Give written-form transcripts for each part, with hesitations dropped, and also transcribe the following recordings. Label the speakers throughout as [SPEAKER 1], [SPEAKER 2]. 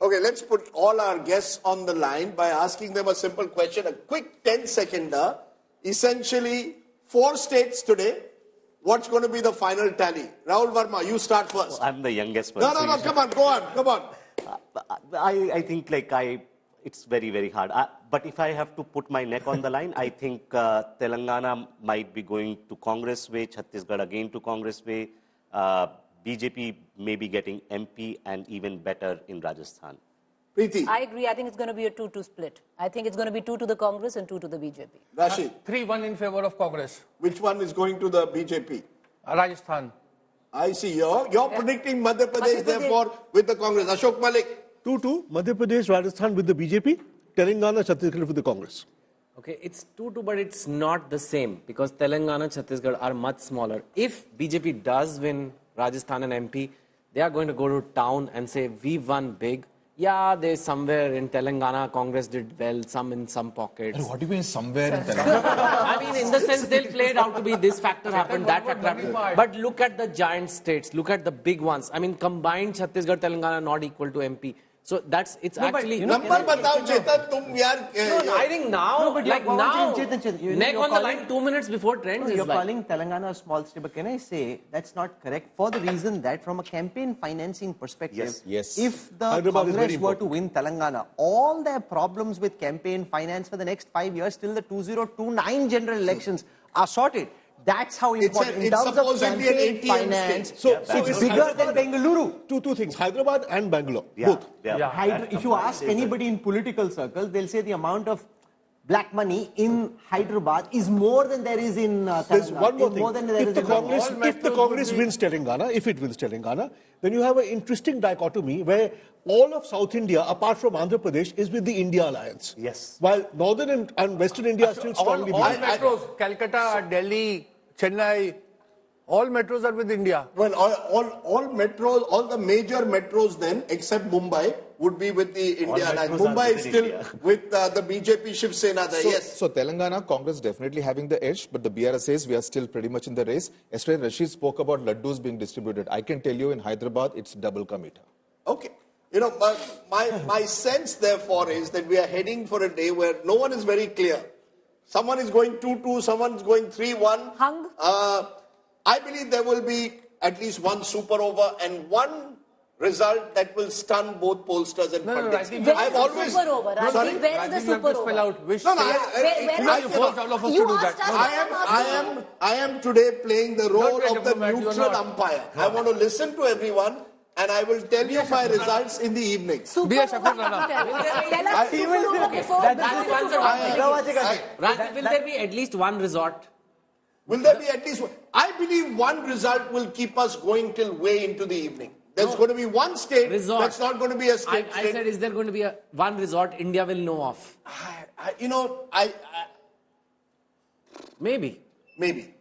[SPEAKER 1] Okay, let's put all our guests on the line by asking them a simple question, a quick 10-seconder. Essentially, 4 states today. What's going to be the final tally? Rahul Verma, you start first.
[SPEAKER 2] I'm the youngest person.
[SPEAKER 1] No, come on, go on.
[SPEAKER 2] I think it's very, very hard. But if I have to put my neck on the line, I think Telangana might be going to Congress way, Chhattisgarh again to Congress way, BJP may be getting MP and even better in Rajasthan.
[SPEAKER 1] Preeti.
[SPEAKER 3] I agree. I think it's going to be a 2-2 split. I think it's going to be 2 to the Congress and 2 to the BJP.
[SPEAKER 1] Rashid.
[SPEAKER 4] 3-1 in favor of Congress.
[SPEAKER 1] Which one is going to the BJP?
[SPEAKER 4] Rajasthan.
[SPEAKER 1] I see. You're predicting Madhya Pradesh, therefore, with the Congress. Ashok Malik.
[SPEAKER 5] 2-2, Madhya Pradesh, Rajasthan with the BJP, Telangana, Chhattisgarh with the Congress.
[SPEAKER 6] Okay, it's 2-2, but it's not the same because Telangana, Chhattisgarh are much smaller. If BJP does win Rajasthan and MP, they are going to go to town and say, we won big. Yeah, there's somewhere in Telangana, Congress did well, some in some pockets.
[SPEAKER 7] What do you mean somewhere in Telangana?
[SPEAKER 6] I mean, in the sense they'll play it out to be this factor happened, that factor happened. But look at the giant states, look at the big ones. I mean, combined Chhattisgarh, Telangana not equal to MP. So it's actually...
[SPEAKER 1] Number batao, Chetan, tum yaar...
[SPEAKER 6] No, I think now,
[SPEAKER 8] Chetan,
[SPEAKER 6] neck on the line 2 minutes before trends is
[SPEAKER 8] you're calling Telangana a small state, but can I say that's not correct for the reason that from a campaign financing perspective,
[SPEAKER 7] Yes.
[SPEAKER 8] if the Congress were to win Telangana, all their problems with campaign finance for the next 5 years till the 2029 general elections are sorted. That's how important in terms of campaign finance.
[SPEAKER 5] So
[SPEAKER 8] it's bigger than Bengaluru.
[SPEAKER 5] Two things, Hyderabad and Bangalore, both.
[SPEAKER 8] If you ask anybody in political circles, they'll say the amount of black money in Hyderabad is more than there is in Telangana.
[SPEAKER 5] There's one more thing. If the Congress wins Telangana, if it wins Telangana, then you have an interesting dichotomy where all of South India, apart from Andhra Pradesh, is with the India alliance.
[SPEAKER 2] Yes.
[SPEAKER 5] While Northern and Western India are still strongly
[SPEAKER 4] all metros, Calcutta, Delhi, Chennai, all metros are with India.
[SPEAKER 1] Well, all metros, all the major metros then, except Mumbai, would be with the India alliance. Mumbai is still with the BJP Shiv Sena there, yes.
[SPEAKER 7] So Telangana, Congress definitely having the edge, but the BRS says we are still pretty much in the race. Yesterday, Rashid spoke about laddus being distributed. I can tell you in Hyderabad, it's double ka meetha.
[SPEAKER 1] Okay. You know, my sense, therefore, is that we are heading for a day where no one is very clear. Someone is going 2-2, someone is going 3-1.
[SPEAKER 3] Hung?
[SPEAKER 1] I believe there will be at least one super over and one result that will stun both pollsters and pundits.
[SPEAKER 3] I've always... Super over? Sorry? Where is the super over?
[SPEAKER 1] I am today playing the role of the neutral umpire. I want to listen to everyone. And I will tell you my results in the evening.
[SPEAKER 3] Will there
[SPEAKER 6] be at least one resort?
[SPEAKER 1] Will there be at least one? I believe one result will keep us going till way into the evening. There's going to be one state that's not going to be a state.
[SPEAKER 6] I said, is there going to be one resort India will know of? Maybe.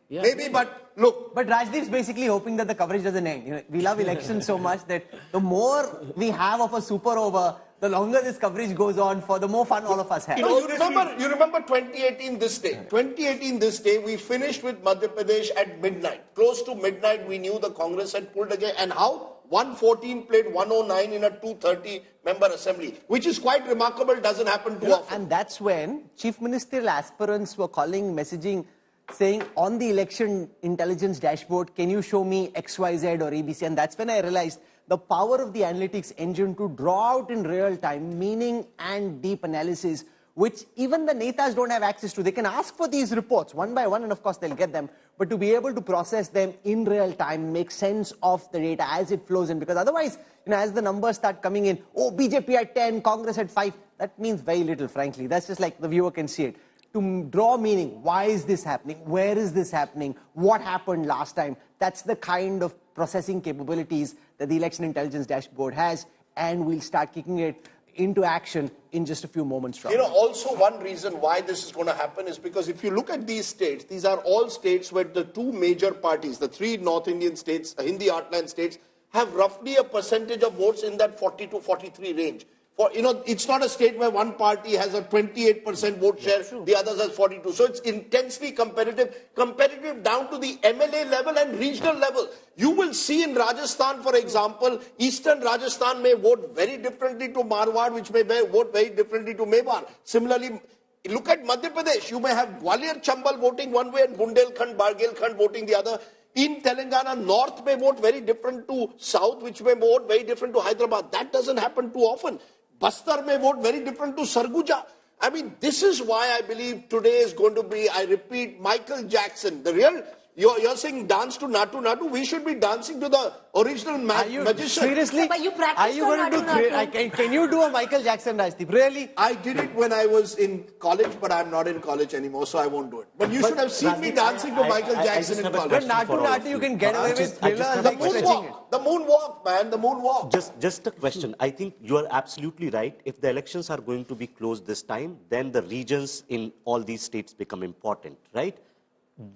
[SPEAKER 8] Yeah.
[SPEAKER 1] Maybe, but look.
[SPEAKER 8] But Rajdeep's basically hoping that the coverage doesn't end. You know, we love elections so much that the more we have of a super over, the longer this coverage goes on, for the more fun all of us have.
[SPEAKER 1] You remember 2018 this day. 2018 this day, we finished with Madhya Pradesh at midnight. Close to midnight, we knew the Congress had pulled again. And how? 114 played 109 in a 230 member assembly, which is quite remarkable, doesn't happen too often.
[SPEAKER 8] And that's when chief ministerial aspirants were messaging, saying on the election intelligence dashboard, can you show me XYZ or ABC? And that's when I realized the power of the analytics engine to draw out in real time meaning and deep analysis, which even the netas don't have access to. They can ask for these reports one by one, and of course they'll get them. But to be able to process them in real time, make sense of the data as it flows in. Because otherwise, as the numbers start coming in, oh, BJP at 10, Congress at 5, that means very little, frankly. That's just like the viewer can see it. To draw meaning, why is this happening? Where is this happening? What happened last time? That's the kind of processing capabilities that the election intelligence dashboard has, and we'll start kicking it into action in just a few moments from now.
[SPEAKER 1] Also one reason why this is going to happen is because if you look at these states, these are all states where the two major parties, the three North Indian states, Hindi heartland states, have roughly a percentage of votes in that 40 to 43 range. It's not a state where one party has a 28% vote share, the others has 42. So it's intensely competitive down to the MLA level and regional level. You will see in Rajasthan, for example, Eastern Rajasthan may vote very differently to Marwar, which may vote very differently to Mewar. Similarly, look at Madhya Pradesh. You may have Gwalior, Chambal voting one way and Bundelkhand, Bargelkhand voting the other. In Telangana, North may vote very different to South, which may vote very different to Hyderabad. That doesn't happen too often. Bastar may vote very different to Sarguja. I mean, this is why I believe today is going to be, I repeat, Michael Jackson. The real, you're saying dance to Natu Natu. We should be dancing to the original magician.
[SPEAKER 8] Seriously?
[SPEAKER 3] But you practice
[SPEAKER 8] Are you going to do
[SPEAKER 3] Natu.
[SPEAKER 8] can you do a Michael Jackson, Rajdeep? Really?
[SPEAKER 1] I did it when I was in college, but I'm not in college anymore, so I won't do it. But you should have seen me dancing to Michael Jackson in college.
[SPEAKER 8] But Natu Natu, you can get away with thriller like stretching it.
[SPEAKER 1] The moonwalk, man, the moonwalk.
[SPEAKER 2] Just a question. I think you are absolutely right. If the elections are going to be close this time, then the regions in all these states become important, right?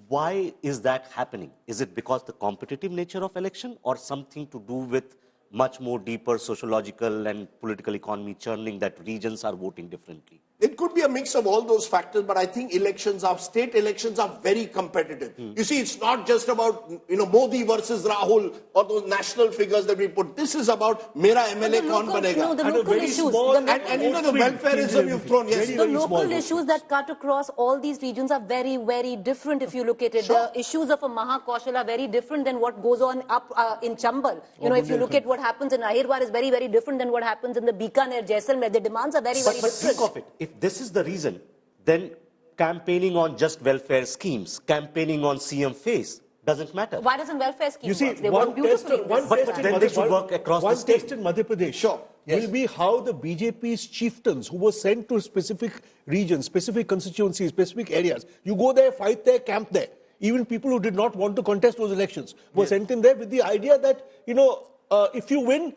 [SPEAKER 2] Why is that happening? Is it because the competitive nature of election or something to do with much more deeper sociological and political economy churning that regions are voting differently?
[SPEAKER 1] It could be a mix of all those factors, but I think state elections are very competitive. You see, it's not just about, Modi versus Rahul or those national figures that we put. This is about mera MLA kaun banega.
[SPEAKER 3] No, the local issues.
[SPEAKER 1] The welfareism you've thrown. Yes,
[SPEAKER 3] The local issues that cut across all these regions are very, very different if you look at it. The issues of a Mahakaushal are very different than what goes on up in Chambal. If you look at what happens in Ahirwar is very, very different than what happens in the Bikaner, Jaisalmer. The demands are very, very
[SPEAKER 2] But
[SPEAKER 3] different.
[SPEAKER 2] think of it. If this is the reason, then campaigning on just welfare schemes, campaigning on CM face, doesn't matter.
[SPEAKER 3] Why doesn't welfare scheme
[SPEAKER 5] You see,
[SPEAKER 3] work? They work beautifully.
[SPEAKER 2] Then they should work across the state.
[SPEAKER 5] One test in Madhya Pradesh will be how the BJP's chieftains who were sent to specific regions, specific constituencies, specific areas, you go there, fight there, camp there. Even people who did not want to contest those elections were sent in there with the idea that, if you win,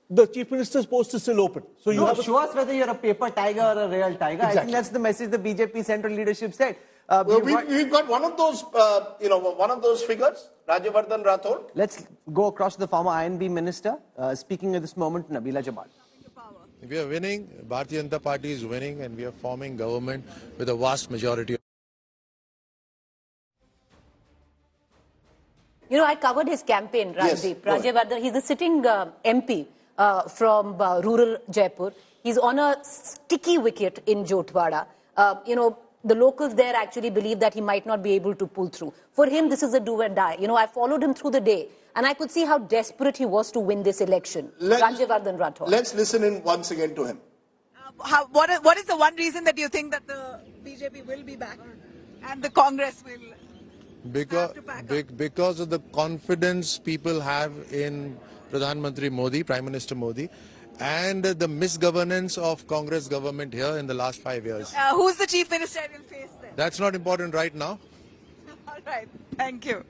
[SPEAKER 5] the chief minister's post is still open. So
[SPEAKER 8] show us whether you're a paper tiger or a real tiger.
[SPEAKER 5] Exactly.
[SPEAKER 8] I think that's the message the BJP central leadership said.
[SPEAKER 1] We've got one of those figures, Rajyavardhan Rathod.
[SPEAKER 8] Let's go across to the former INB minister, speaking at this moment, Nabila Jabal.
[SPEAKER 9] We are winning, Bharatiya Janata Party is winning, and we are forming government with a vast majority.
[SPEAKER 3] I covered his campaign, Rajdeep. Rajyavardhan, he's a sitting MP from rural Jaipur. He's on a sticky wicket in Jotwada. The locals there actually believe that he might not be able to pull through. For him, this is a do or die. I followed him through the day, and I could see how desperate he was to win this election. Rajyavardhan Rathod.
[SPEAKER 1] Let's listen in once again to him.
[SPEAKER 10] What is the one reason that you think that the BJP will be back and the Congress will
[SPEAKER 9] because of the confidence people have in Pradhan Mantri Modi, Prime Minister Modi, and the misgovernance of Congress government here in the last 5 years.
[SPEAKER 10] Who's the chief ministerial face then?
[SPEAKER 9] That's not important right now.
[SPEAKER 10] All right. Thank you.